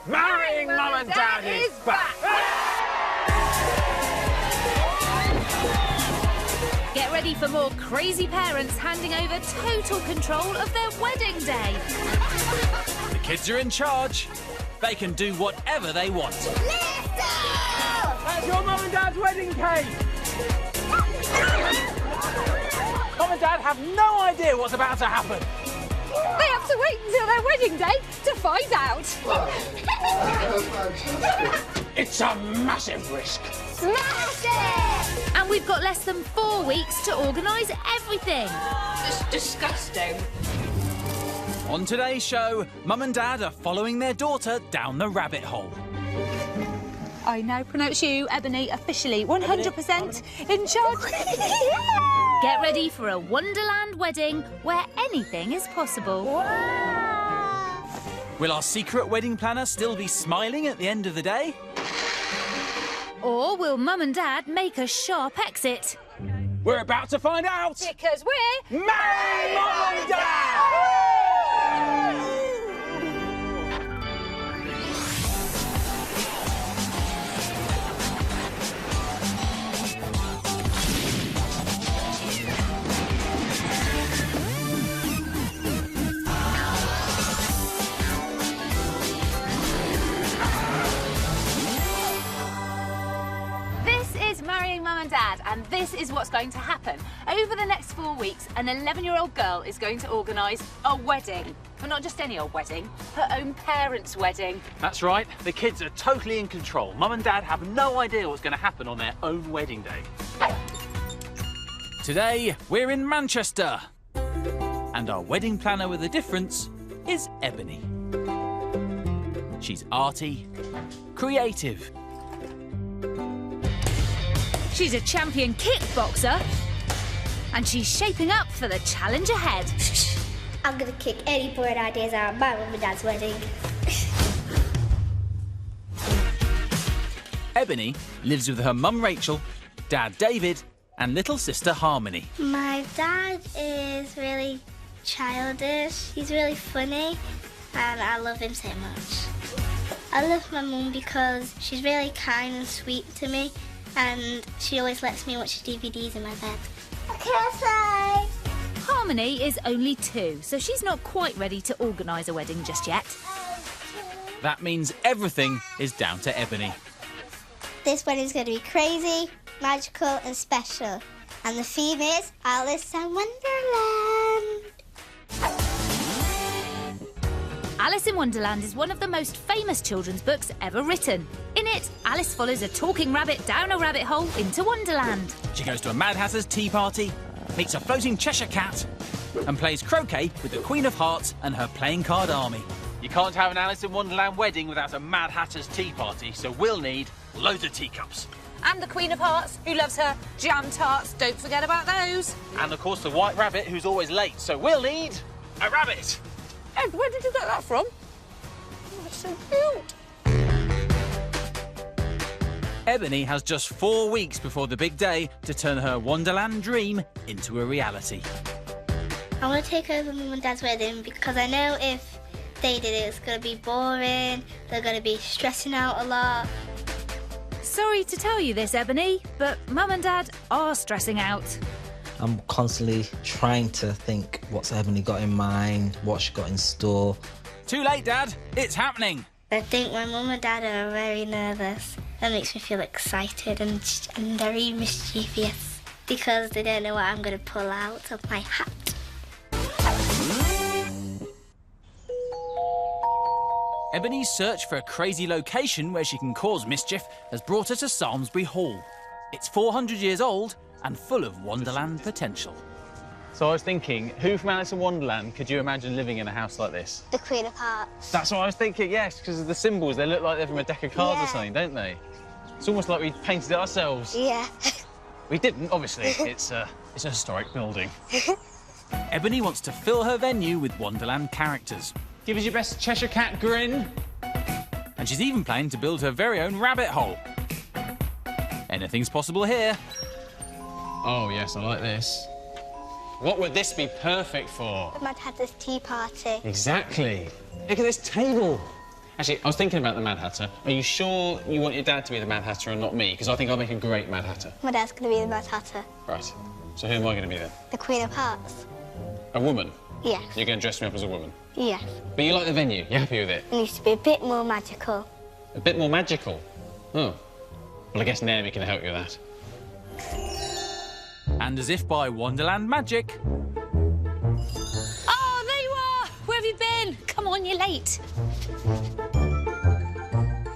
Marrying Mum and Dad is back! Get ready for more crazy parents handing over total control of their wedding day. The kids are in charge. They can do whatever they want. That's your Mum and Dad's wedding cake! Mum and Dad have no idea what's about to happen. They have to wait until their wedding day to find out. It's a massive risk. Smash it! And we've got less than 4 weeks to organise everything. It's disgusting. On today's show, Mum and Dad are following their daughter down the rabbit hole. I now pronounce you, Ebony, officially 100% in charge. Get ready for a Wonderland wedding where anything is possible. Wow. Will our secret wedding planner still be smiling at the end of the day? Or will Mum and Dad make a sharp exit? We're about to find out. Because we're... Marry Mum and Dad! Marrying Mum and Dad, and this is what's going to happen. Over the next 4 weeks, an 11-year-old girl is going to organise a wedding. But not just any old wedding, her own parents' wedding. That's right, the kids are totally in control. Mum and Dad have no idea what's going to happen on their own wedding day. Today, we're in Manchester. And our wedding planner with a difference is Ebony. She's arty, creative. She's a champion kickboxer, and she's shaping up for the challenge ahead. I'm gonna kick any boring ideas out of my Mum and Dad's wedding. Ebony lives with her mum Rachel, dad David, and little sister Harmony. My dad is really childish, he's really funny, and I love him so much. I love my mum because she's really kind and sweet to me, and she always lets me watch DVDs in my bed. Okay, Harmony is only 2, so she's not quite ready to organise a wedding just yet. That means everything is down to Ebony. This wedding's going to be crazy, magical and special. And the theme is Alice in Wonderland. Alice in Wonderland is one of the most famous children's books ever written. In it, Alice follows a talking rabbit down a rabbit hole into Wonderland. She goes to a Mad Hatter's tea party, meets a floating Cheshire cat, and plays croquet with the Queen of Hearts and her playing card army. You can't have an Alice in Wonderland wedding without a Mad Hatter's tea party, so we'll need loads of teacups. And the Queen of Hearts, who loves her jam tarts. Don't forget about those. And, of course, the White Rabbit, who's always late, so we'll need a rabbit. Ed, where did you get that from? Oh, it's so cute. Ebony has just 4 weeks before the big day to turn her Wonderland dream into a reality. I want to take over Mum and Dad's wedding because I know if they did it, it's going to be boring, they're going to be stressing out a lot. Sorry to tell you this, Ebony, but Mum and Dad are stressing out. I'm constantly trying to think what's Ebony got in mind, what she got in store. Too late, Dad. It's happening. I think my Mum and Dad are very nervous. That makes me feel excited and very mischievous because they don't know what I'm going to pull out of my hat. Ebony's search for a crazy location where she can cause mischief has brought her to Samlesbury Hall. It's 400 years old and full of Wonderland potential. So I was thinking, who from Alice in Wonderland could you imagine living in a house like this? The Queen of Hearts. That's what I was thinking, yes, because of the symbols. They look like they're from a deck of cards or something, don't they? It's almost like we painted it ourselves. Yeah. We didn't, obviously. It's a historic building. Ebony wants to fill her venue with Wonderland characters. Give us your best Cheshire Cat grin. And she's even planning to build her very own rabbit hole. Anything's possible here. Oh, yes, I like this. What would this be perfect for? Mad Hatter's tea party. Exactly. Look at this table. Actually, I was thinking about the Mad Hatter. Are you sure you want your dad to be the Mad Hatter and not me? Because I think I'll make a great Mad Hatter. My dad's going to be the Mad Hatter. Right. So who am I going to be then? The Queen of Hearts. A woman? Yes. You're going to dress me up as a woman? Yes. But you like the venue? You're happy with it? It needs to be a bit more magical. A bit more magical? Oh. Well, I guess Naomi can help you with that. And as if by Wonderland magic... Oh, there you are! Where have you been? Come on, you're late.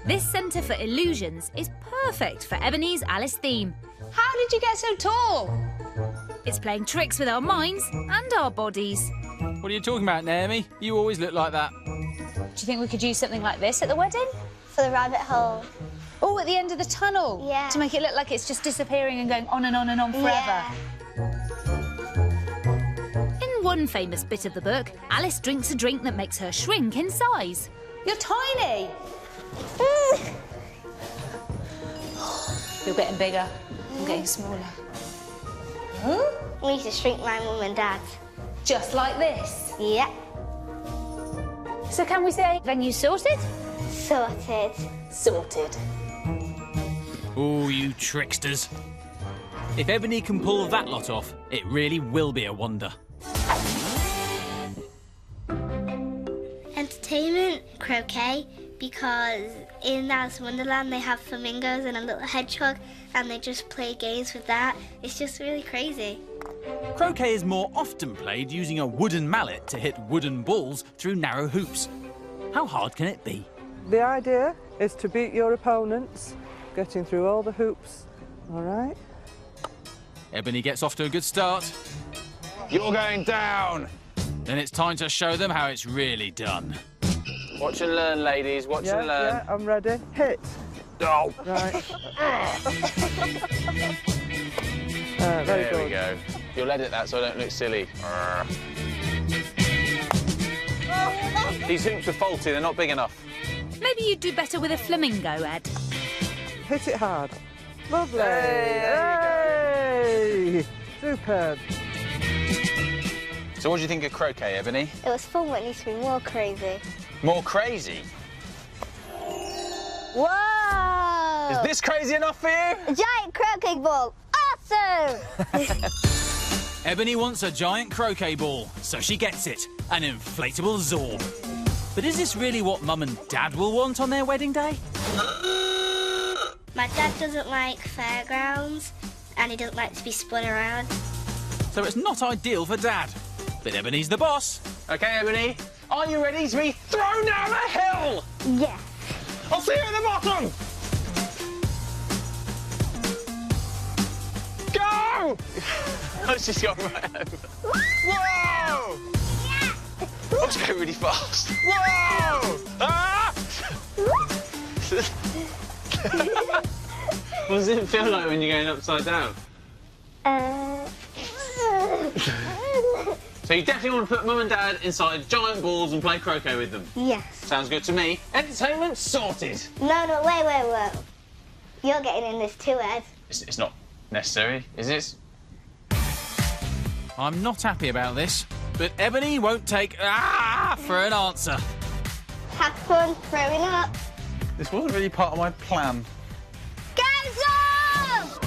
This Centre for Illusions is perfect for Ebony's Alice theme. How did you get so tall? It's playing tricks with our minds and our bodies. What are you talking about, Naomi? You always look like that. Do you think we could use something like this at the wedding? For the rabbit hole. Oh, at the end of the tunnel? Yeah. To make it look like it's just disappearing and going on and on and on forever. Yeah. In one famous bit of the book, Alice drinks a drink that makes her shrink in size. You're tiny. You're getting bigger. I'm getting smaller. We need to shrink my mum and dad. Just like this. Yeah. So can we say venue sorted? Sorted. Sorted. Oh, you tricksters. If Ebony can pull that lot off, it really will be a wonder. Entertainment, croquet, because in Alice in Wonderland they have flamingos and a little hedgehog and they just play games with that. It's just really crazy. Croquet is more often played using a wooden mallet to hit wooden balls through narrow hoops. How hard can it be? The idea is to beat your opponents, getting through all the hoops. All right? Ebony gets off to a good start. You're going down. Then it's time to show them how it's really done. Watch and learn, ladies. Watch and learn. Yeah, I'm ready. Hit. Oh. Right. Very There good. we go. You'll edit that so I don't look silly. These hoops are faulty, they're not big enough. Maybe you'd do better with a flamingo, Ed. Hit it hard. Lovely. Hey, Hey! Superb. So what do you think of croquet, Ebony? It was fun, but it needs to be more crazy. More crazy? Whoa! Is this crazy enough for you? A giant croquet ball. Awesome! Ebony wants a giant croquet ball, so she gets it. An inflatable Zorb. But is this really what Mum and Dad will want on their wedding day? My dad doesn't like fairgrounds and he doesn't like to be spun around. So it's not ideal for Dad. But Ebony's the boss. OK, Ebony, are you ready to be thrown down a hill? Yes. I'll see you at the bottom! Go! I just got right over. Whoa! Yeah. I was going really fast. Whoa! Ah! What does it feel like when you're going upside down? So you definitely want to put Mum and Dad inside giant balls and play croquet with them? Yes. Sounds good to me. Entertainment sorted. No, wait. You're getting in this too, Ed. It's not necessary, is it? I'm not happy about this, but Ebony won't take for an answer. Have fun throwing up. This wasn't really part of my plan. Guys up!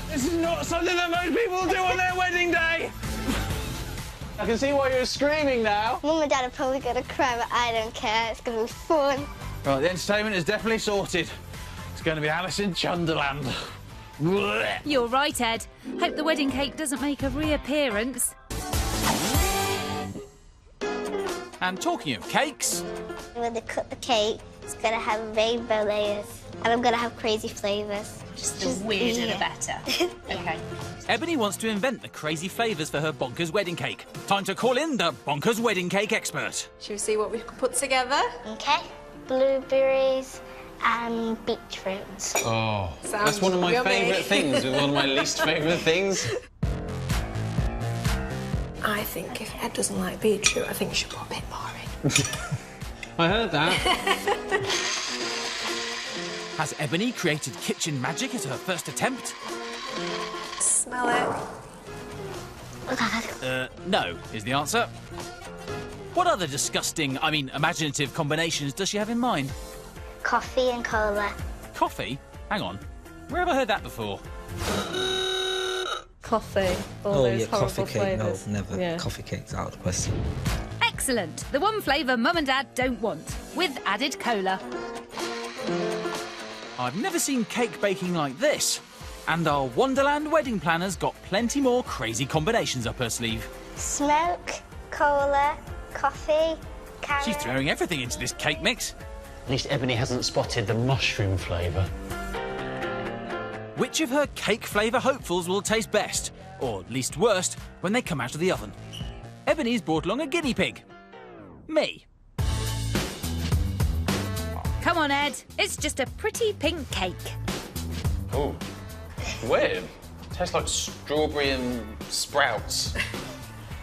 This is not something that most people do on their wedding day. I can see why you're screaming now. Mum and Dad are probably going to cry, but I don't care. It's going to be fun. Right, the entertainment is definitely sorted. It's going to be Alice in Wonderland. You're right, Ed. Hope the wedding cake doesn't make a reappearance. And talking of cakes... When they cut the cake, it's going to have rainbow layers. And I'm going to have crazy flavours. Just the weirder the better. OK. Ebony wants to invent the crazy flavours for her bonkers wedding cake. Time to call in the bonkers wedding cake expert. Shall we see what we can put together? OK. Blueberries and beetroots. Oh, Sounds that's one of my yummy. favourite things, one of my least favourite things. I think if Ed doesn't like beetroot, I think you should put a bit more in. I heard that. Has Ebony created kitchen magic at her first attempt? Smell it. No, is the answer. What other disgusting, imaginative combinations does she have in mind? Coffee and cola. Coffee? Hang on. Where have I heard that before? Coffee. All Oh, those yeah, horrible coffee cake. flavours. No, never. Yeah. Coffee cake's out of the question. Excellent. The one flavour Mum and Dad don't want, with added cola. I've never seen cake baking like this. And our Wonderland wedding planner's got plenty more crazy combinations up her sleeve. Smoke, cola, coffee, carrot. She's throwing everything into this cake mix. At least Ebony hasn't spotted the mushroom flavour. Which of her cake flavour hopefuls will taste best, or least worst, when they come out of the oven? Ebony's brought along a guinea pig. Me. Come on, Ed. It's just a pretty pink cake. Oh, weird. Tastes like strawberry and sprouts.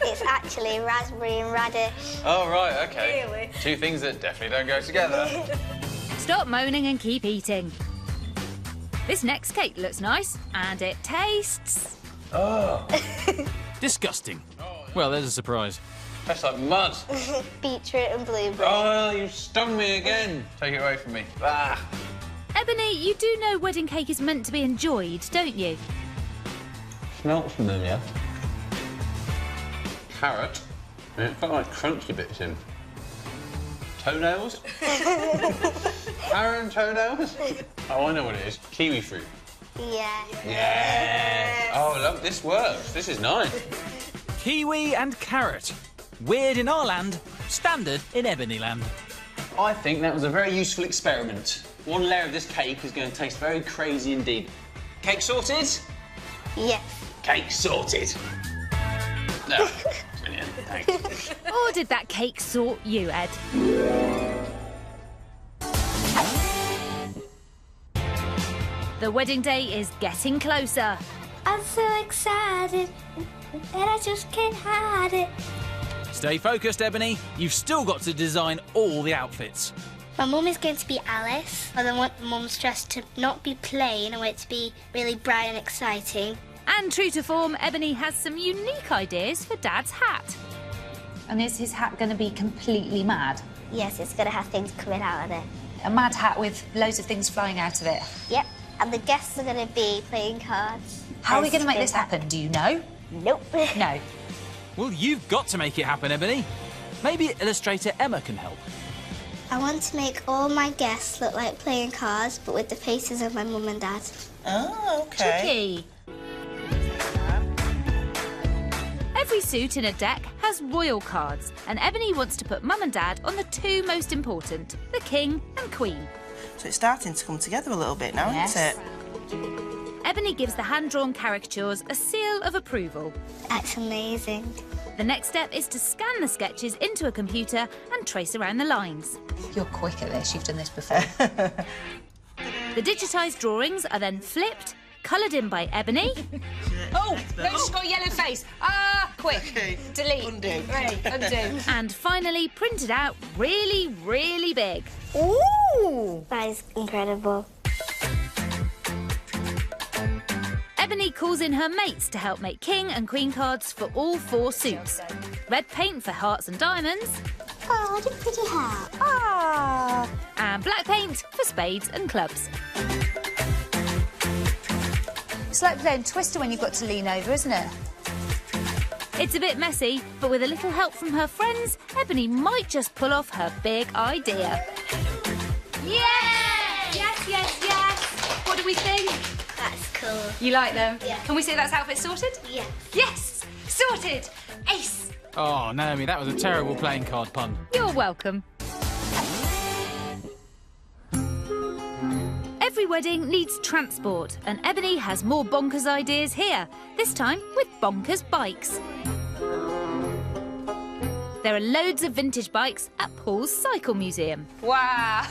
It's actually raspberry and radish. Oh, right, OK. Really? Two things that definitely don't go together. Stop moaning and keep eating. This next cake looks nice, and it tastes... Oh. Disgusting. Well, there's a surprise. Tastes like mud. Beetroot and blueberry. Oh, you stung me again. Take it away from me. Ah. Ebony, you do know wedding cake is meant to be enjoyed, don't you? Smells familiar. Carrot. And it's got like crunchy bits in. Toenails? Carrot and toenails? Oh, I know what it is. Kiwi fruit. Yeah. Yeah. Oh, look, this works. This is nice. Kiwi and carrot. Weird in our land, standard in Ebony land. I think that was a very useful experiment. One layer of this cake is going to taste very crazy indeed. Cake sorted? Yes. Cake sorted. No. Brilliant. Thanks. Or did that cake sort you, Ed? The wedding day is getting closer. I'm so excited that I just can't hide it. Stay focused, Ebony. You've still got to design all the outfits. My mum is going to be Alice, and I want mum's dress to not be plain. I want it to be really bright and exciting. And true to form, Ebony has some unique ideas for Dad's hat. And is his hat going to be completely mad? Yes, it's going to have things coming out of it. A mad hat with loads of things flying out of it. Yep, and the guests are going to be playing cards. How are we going to make this happen? Do you know? Nope. No. Well, you've got to make it happen, Ebony. Maybe illustrator Emma can help. I want to make all my guests look like playing cards, but with the faces of my mum and dad. Oh, OK. Tricky. Every suit in a deck has royal cards, and Ebony wants to put Mum and Dad on the two most important, the King and Queen. So it's starting to come together a little bit now, isn't it? Ebony gives the hand-drawn caricatures a seal of approval. That's amazing. The next step is to scan the sketches into a computer and trace around the lines. You're quick at this. You've done this before. The digitised drawings are then flipped, coloured in by Ebony. Oh, no, she's got a yellow face. Ah, quick. Okay. Delete. Undo. Right, undo. And finally printed out really, really big. Ooh! That is incredible. Ebony calls in her mates to help make King and Queen cards for all four suits. Red paint for hearts and diamonds. Oh, what a pretty hat. Ah! And black paint for spades and clubs. It's like playing Twister when you've got to lean over, isn't it? It's a bit messy, but with a little help from her friends, Ebony might just pull off her big idea. Yeah! Yes, yes, yes! What do we think? That's cool. You like them? Yeah. Can we say that's outfit sorted? Yeah. Yes! Sorted! Ace! Oh, Naomi, that was a terrible playing card pun. You're welcome. Every wedding needs transport, and Ebony has more bonkers ideas here, this time with bonkers bikes. There are loads of vintage bikes at Paul's Cycle Museum. Wow!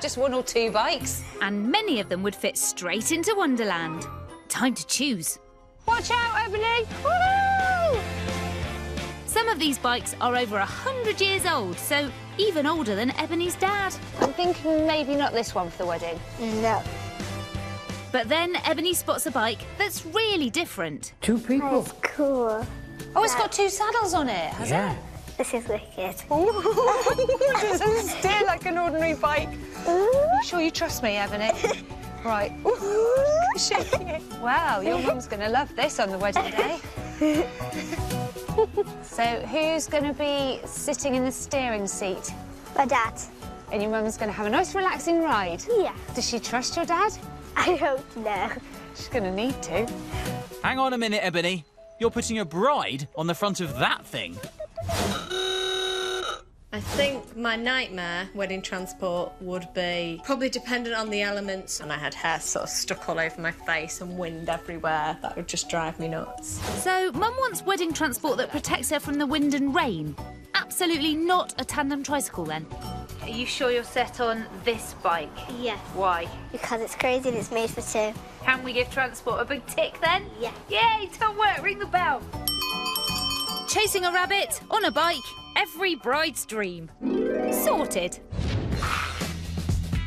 Just one or two bikes. And many of them would fit straight into Wonderland. Time to choose. Watch out, Ebony! Woo! Some of these bikes are over 100 years old, so even older than Ebony's dad. I'm thinking maybe not this one for the wedding. No. But then Ebony spots a bike that's really different. Two people. That's cool. Oh, it's got 2 saddles on it, has it? This is wicked. It doesn't steer like an ordinary bike. You sure you trust me, Ebony? Right. Shaking it. Wow, your mum's going to love this on the wedding day. So, who's going to be sitting in the steering seat? My dad. And your mum's going to have a nice, relaxing ride? Yeah. Does she trust your dad? I hope no. She's going to need to. Hang on a minute, Ebony. You're putting a bride on the front of that thing. I think my nightmare wedding transport would be probably dependent on the elements, and I had hair sort of stuck all over my face and wind everywhere. That would just drive me nuts. So, Mum wants wedding transport that protects her from the wind and rain. Absolutely not a tandem tricycle, then. Are you sure you're set on this bike? Yeah. Why? Because it's crazy and it's made for 2. Can we give transport a big tick, then? Yeah. Yay, don't work, ring the bell. Chasing a rabbit on a bike. Every bride's dream. Sorted.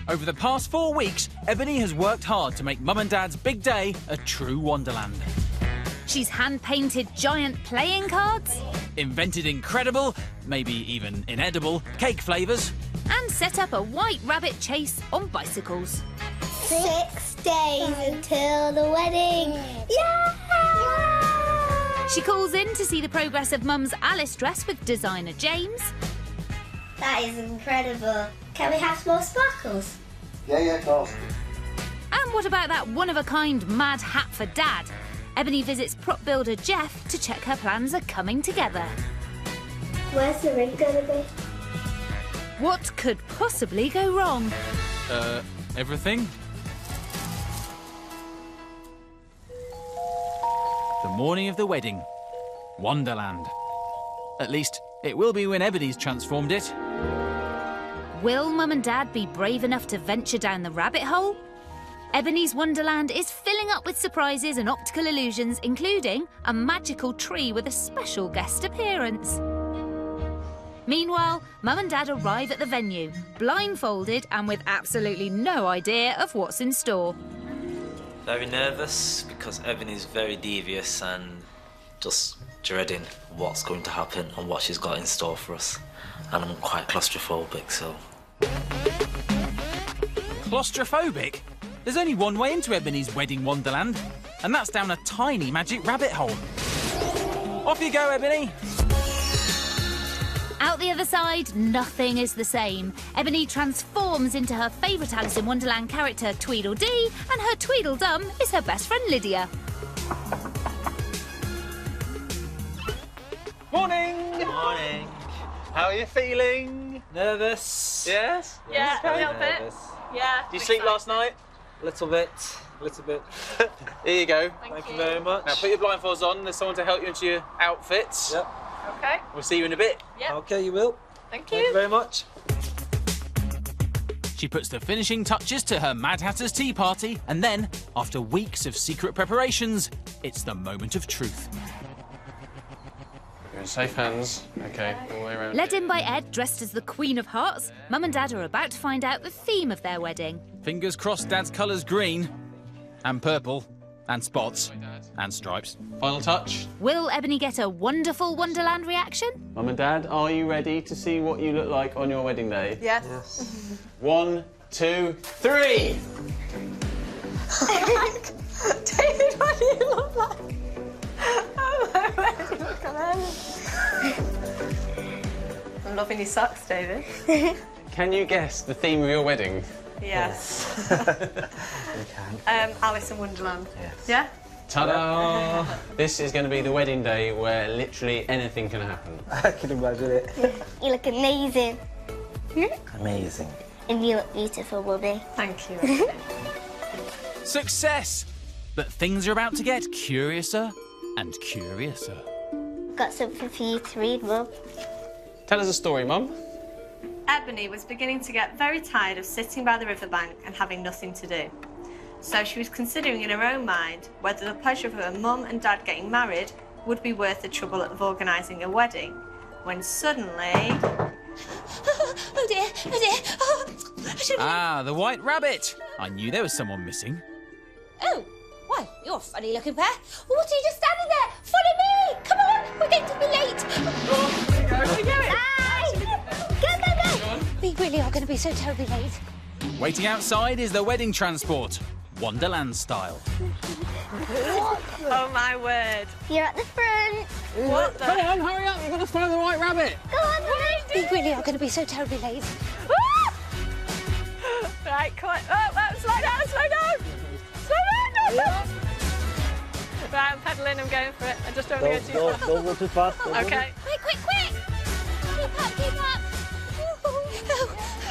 Over the past 4 weeks, Ebony has worked hard to make Mum and Dad's big day a true wonderland. She's hand-painted giant playing cards. Invented incredible, maybe even inedible, cake flavours. And set up a white rabbit chase on bicycles. 6 days until the wedding. Yeah! She calls in to see the progress of Mum's Alice dress with designer James. That is incredible. Can we have some more sparkles? Yeah, of course. And what about that one-of-a-kind mad hat for Dad? Ebony visits prop builder Jeff to check her plans are coming together. Where's the ring gonna be? What could possibly go wrong? Everything? The morning of the wedding. Wonderland. At least, it will be when Ebony's transformed it. Will Mum and Dad be brave enough to venture down the rabbit hole? Ebony's Wonderland is filling up with surprises and optical illusions, including a magical tree with a special guest appearance. Meanwhile, Mum and Dad arrive at the venue, blindfolded and with absolutely no idea of what's in store. Very nervous because Ebony's very devious and just dreading what's going to happen and what she's got in store for us. And I'm quite claustrophobic, so... Claustrophobic? There's only one way into Ebony's wedding wonderland, and that's down a tiny magic rabbit hole. Off you go, Ebony! Out the other side, nothing is the same. Ebony transforms into her favourite Alice in Wonderland character, Tweedledee, and her Tweedledum is her best friend, Lydia. Morning! Morning. How are you feeling? Nervous? Yes? Yeah, Very a little bit. nervous. Yeah. Did you sleep last night? A little bit. Here you go. Thank you very much. Now put your blindfolds on. There's someone to help you into your outfits. Yep. Okay. We'll see you in a bit. Yep. Okay, you will. Thank Thank you very much. She puts the finishing touches to her Mad Hatter's tea party, and then, after weeks of secret preparations, it's the moment of truth. You're in safe hands. Okay, all the way around. Led in by Ed, dressed as the Queen of Hearts, Mum and Dad are about to find out the theme of their wedding. Fingers crossed Dad's colour's green, and purple, and spots, and stripes. Final touch. Will Ebony get a wonderful Wonderland reaction? Mum and Dad, are you ready to see what you look like on your wedding day? Yes. 1, 2, 3! David, what do you look like? Oh my word, look at them. I'm loving your socks, David. Can you guess the theme of your wedding? Yes. Alice in Wonderland. Yes. Yeah? Ta-da! This is going to be the wedding day where literally anything can happen. I can imagine it. You look amazing. Amazing. And you look beautiful, Bobby. Thank you. Success! But things are about to get curiouser and curiouser. Got something for you to read, Mum. Tell us a story, Mum. Ebony was beginning to get very tired of sitting by the riverbank and having nothing to do. So she was considering in her own mind whether the pleasure of her mum and dad getting married would be worth the trouble of organising a wedding, when suddenly... Oh dear, oh dear. Oh, I should... Ah, the white rabbit! I knew there was someone missing. Oh, why, you're a funny looking pair. What are you just standing there? Follow me! Come on! We're going to be late. Go. We really are going to be so terribly late. Waiting outside is the wedding transport, Wonderland style. Oh my word. You're at the front. What the? Come on, hurry up, you've got to follow the white rabbit. Go on, We really are going to be so terribly late. Right, come on. Oh, slow down. Right, I'm pedalling, I'm going for it. I just don't want to go too fast. Don't go too fast. Okay. Quick. Keep up.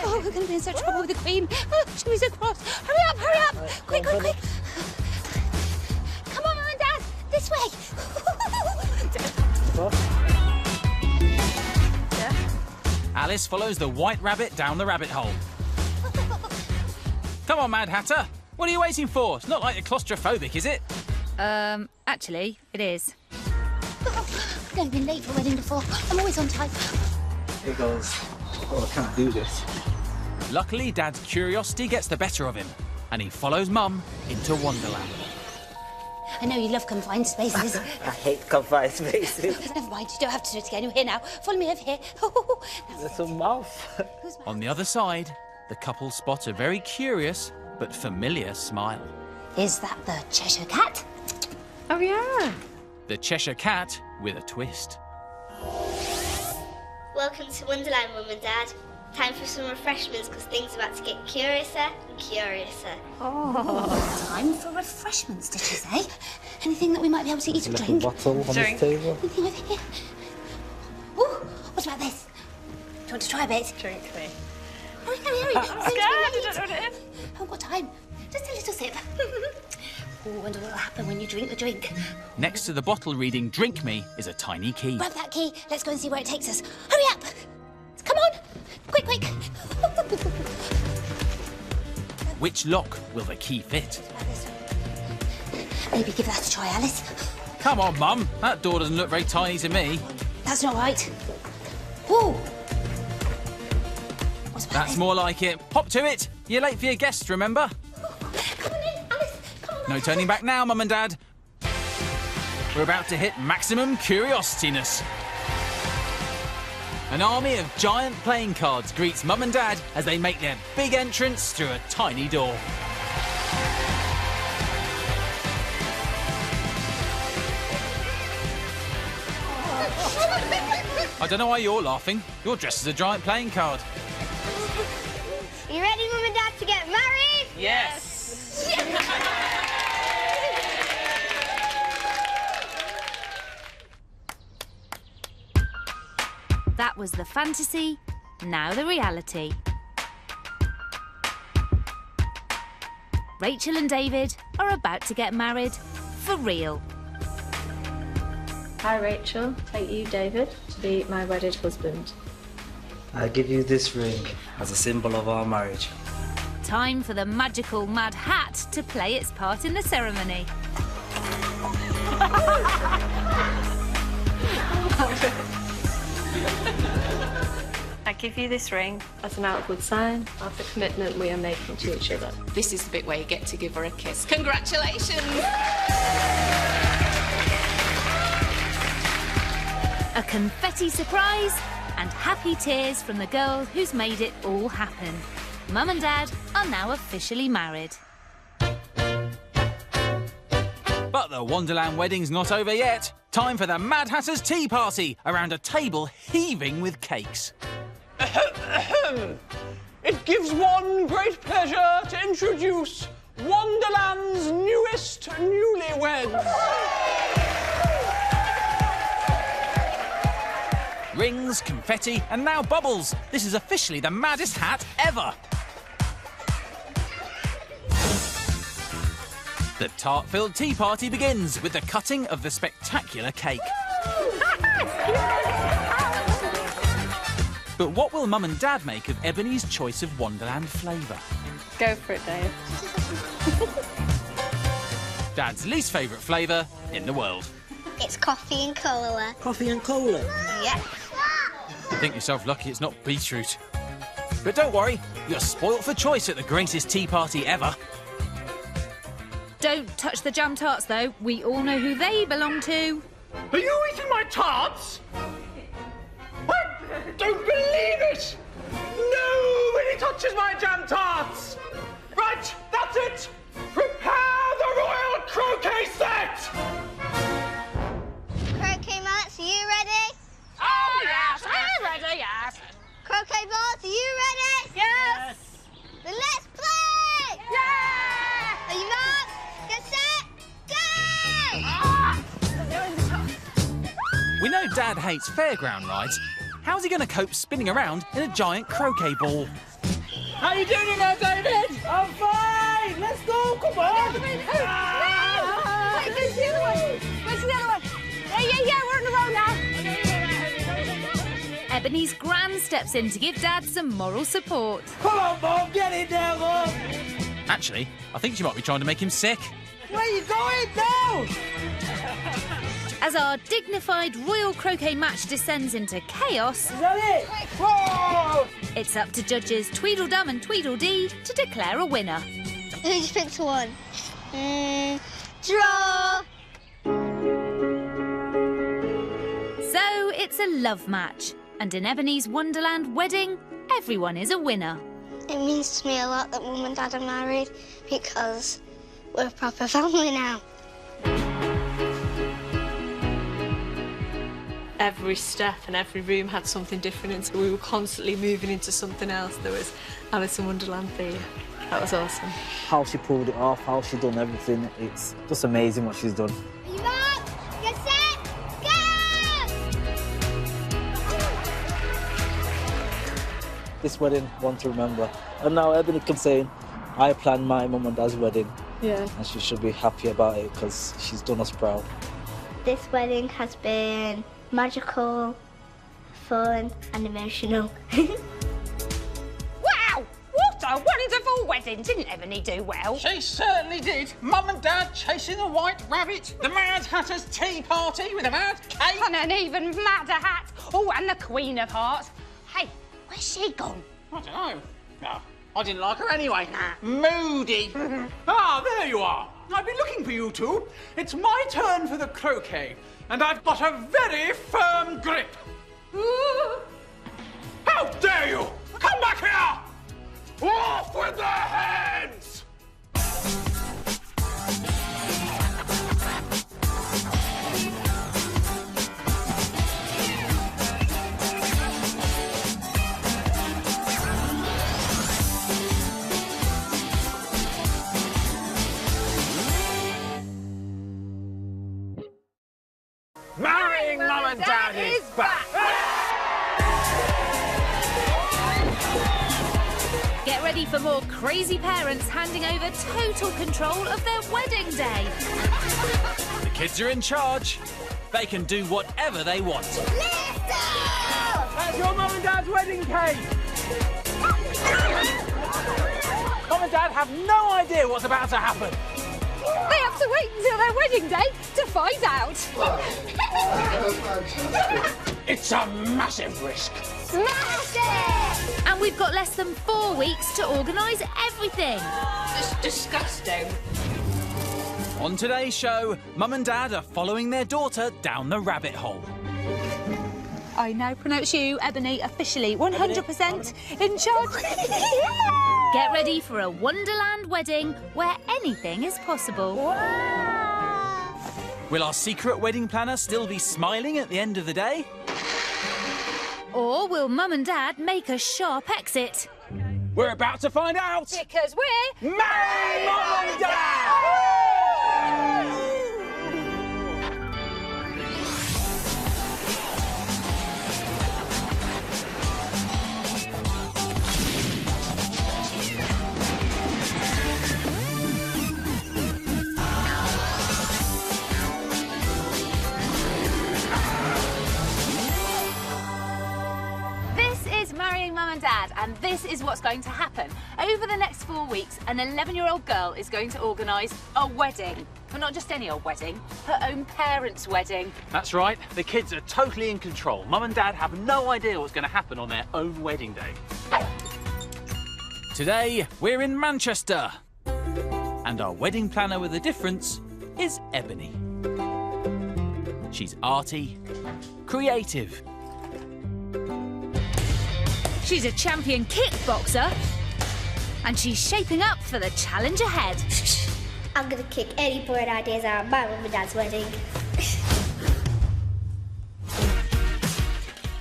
Oh, we're going to be in such trouble with the Queen. Oh, she'll be so cross. Hurry up. Quick. Come on, Mum and Dad. This way. Alice follows the white rabbit down the rabbit hole. Come on, Mad Hatter. What are you waiting for? It's not like you're claustrophobic, is it? Actually, it is. I've never been late for a wedding before. I'm always on time. He goes, oh, I can't do this. Luckily, Dad's curiosity gets the better of him, and he follows Mum into Wonderland. I know you love confined spaces. I hate confined spaces. Never mind, you don't have to do it again. You're here now. Follow me over here. There's a mouth. On the other side, the couple spot a very curious but familiar smile. Is that the Cheshire Cat? Oh, yeah. The Cheshire Cat with a twist. Welcome to Wonderland, Mum and Dad. Time for some refreshments because things are about to get curiouser and curiouser. Time for refreshments, did you say? Anything that we might be able to eat or drink? Bottle on this table. Anything over here? Ooh, what about this? Do you want to try a bit? Drink me. Hurry. I'm scared, I don't know what it is. I haven't got time. Just a little sip. Oh, I wonder what will happen when you drink the drink. Next to the bottle reading Drink Me is a tiny key. Grab that key. Let's go and see where it takes us. Hurry up. Come on. Quick. Which lock will the key fit? Maybe give that a try, Alice. Come on, Mum. That door doesn't look very tiny to me. That's not right. Ooh. That's more like it. Hop to it. You're late for your guests, remember? Come on in, Alice. Come on. No turning back now, Mum and Dad. We're about to hit maximum curiosityness. An army of giant playing cards greets Mum and Dad as they make their big entrance through a tiny door. I don't know why you're laughing. You're dressed as a giant playing card. You ready, Mum and Dad, to get married? Yes. That was the fantasy, now the reality. Rachel and David are about to get married for real. Hi, Rachel. Take you, David, to be my wedded husband. I give you this ring as a symbol of our marriage. Time for the magical Mad Hat to play its part in the ceremony. I give you this ring as an outward sign of the commitment we are making to each other. This is the bit where you get to give her a kiss. Congratulations! A confetti surprise and happy tears from the girl who's made it all happen. Mum and Dad are now officially married. But the Wonderland wedding's not over yet. Time for the Mad Hatter's tea party around a table heaving with cakes. It gives one great pleasure to introduce Wonderland's newest newlyweds. Rings, confetti, and now bubbles. This is officially the maddest hat ever. The tart-filled tea party begins with the cutting of the spectacular cake. But what will Mum and Dad make of Ebony's choice of Wonderland flavour? Go for it, Dave. Dad's least favourite flavour in the world. It's coffee and cola. Coffee and cola? Yeah. Think yourself lucky it's not beetroot. But don't worry, you're spoilt for choice at the greatest tea party ever. Don't touch the jam tarts, though. We all know who they belong to. Are you eating my tarts? I don't believe it! Nobody touches my jam tarts! Right, that's it! Prepare the royal croquet set! Croquet mats, are you ready? Oh, yes, I'm ready, yes. Croquet balls, are you ready? Yes. Then let's play! Yeah! Are you marked? Get set, go! We know Dad hates fairground rides. How's he going to cope spinning around in a giant croquet ball? How you doing in there, David? I'm fine! Let's go! Come on! Wait, where's the other one? Where's the other one? Yeah, we're on the roll now. Ebony's gran steps in to give Dad some moral support. Come on, Mum! Get in there, Mum! Actually, I think she might be trying to make him sick. Where are you going now? As our dignified royal croquet match descends into chaos, Is that it? Whoa! it's up to judges Tweedledum and Tweedledee to declare a winner. Who just picked one? Draw! So it's a love match, and in Ebony's Wonderland wedding, everyone is a winner. It means to me a lot that Mum and Dad are married because we're a proper family now. Every step and every room had something different, and so we were constantly moving into something else. There was Alice in Wonderland theme. That was awesome. How she pulled it off, how she done everything. It's just amazing what she's done. Are you marked? Get set, go! This wedding, one to remember. And now Ebony can say, I planned my mum and dad's wedding. Yeah. And she should be happy about it because she's done us proud. This wedding has been magical, fun and emotional. Wow! What a wonderful wedding! Didn't Ebony do well? She certainly did. Mum and Dad chasing a white rabbit, the Mad Hatter's tea party with a mad cake. And an even madder hat. Oh, and the Queen of Hearts. Hey, where's she gone? I don't know. Oh, I didn't like her anyway. Moody. Ah, there you are. I've been looking for you two. It's my turn for the croquet, and I've got a very firm grip. How dare you! Come back here! Off with their heads! Marrying Mum and Dad is back! Get ready for more crazy parents handing over total control of their wedding day. The kids are in charge. They can do whatever they want. That's your Mum and Dad's wedding cake! Mum and Dad have no idea what's about to happen. They have to wait until their wedding day to find out. It's a massive risk. Smash it! And we've got less than 4 weeks to organise everything. It's disgusting. On today's show, Mum and Dad are following their daughter down the rabbit hole. I now pronounce you, Ebony, officially 100% in charge. Get ready for a Wonderland wedding where anything is possible. Will our secret wedding planner still be smiling at the end of the day? Or will Mum and Dad make a sharp exit? We're about to find out. Because we're Marry Mum and Dad! Marrying Mum and Dad, and this is what's going to happen. Over the next 4 weeks, an 11-year-old girl is going to organise a wedding. But not just any old wedding, her own parents' wedding. That's right, the kids are totally in control. Mum and Dad have no idea what's going to happen on their own wedding day. Today, we're in Manchester. And our wedding planner with a difference is Ebony. She's arty, creative. She's a champion kickboxer. And she's shaping up for the challenge ahead. I'm gonna kick any boring ideas out of my mum and dad's wedding.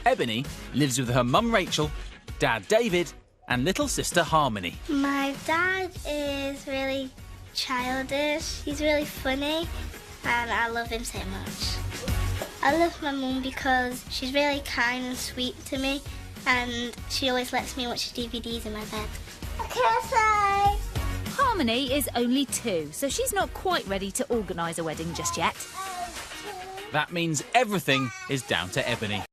Ebony lives with her mum Rachel, dad David, and little sister Harmony. My dad is really childish. He's really funny, and I love him so much. I love my mum because she's really kind and sweet to me, and she always lets me watch DVDs in my bed. Harmony is only 2, so she's not quite ready to organise a wedding just yet. That means everything is down to Ebony.